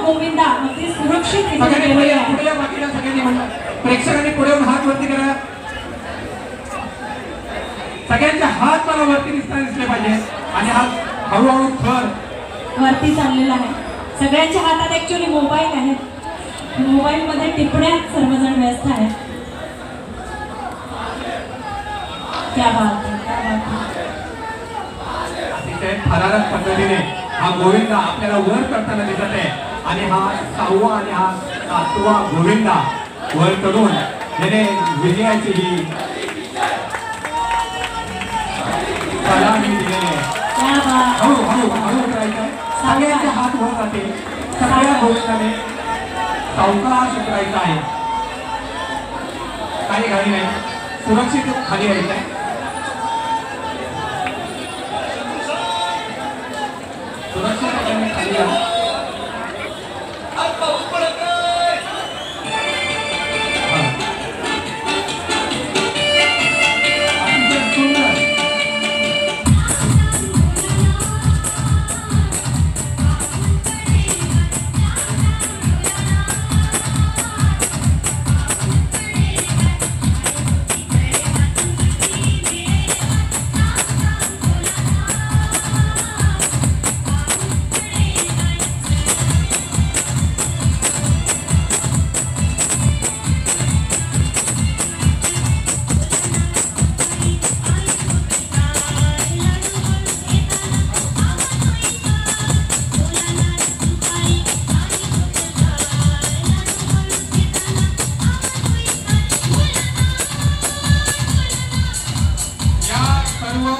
गोविंदा अगदी सुरक्षित प्रेक्षकांनी पुढे हात वरती करा. सगळ्यांचे हात मला वरती दिसले पाहिजे आणि हात हळूहळू खर वरती चाललेला आहे. सगळ्यांच्या हातात ऍक्च्युअली मोबाईल आहेत. मोबाईल मध्ये टिपण्यात सर्वजण व्यस्त आहेत. क्या बात है, क्या बात है. अतिशय थरारक पद्धतीने हा गोविंदा आपल्याला वर करताना दिसत आहे आणि हा 6वा आणि हा 7वा गोविंदा वर करून ज्याने विजयाची ही सलामी दिलेली आहे. हळू हळू हळू करायचं. सगळ्यांचे हात वर जातील. सगळ्या गोविंदाने सावकाश उतरायचं आहे. काही घाई नाही. सुरक्षित खाली यायचं आहे. सुरक्षित खाली या.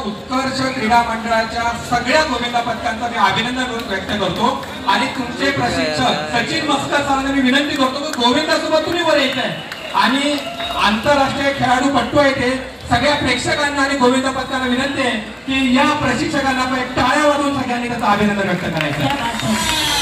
उत्कर्ष क्रीडा मंडळाच्या सगळ्या गोविंदा पथकांचा मी अभिनंदन व्यक्त करतो आणि तुमचे प्रशिक्षक सचिन मस्कर सरांना मी विनंती करतो की गोविंदासोबत तुम्ही वर यायचंय आणि आंतरराष्ट्रीय खेळाडूपटू आहे ते सगळ्या प्रेक्षकांना आणि गोविंदा पथकांना विनंती आहे की या प्रशिक्षकांना टाळ्या वाजवून सगळ्यांनी त्याचं अभिनंदन व्यक्त करायचं.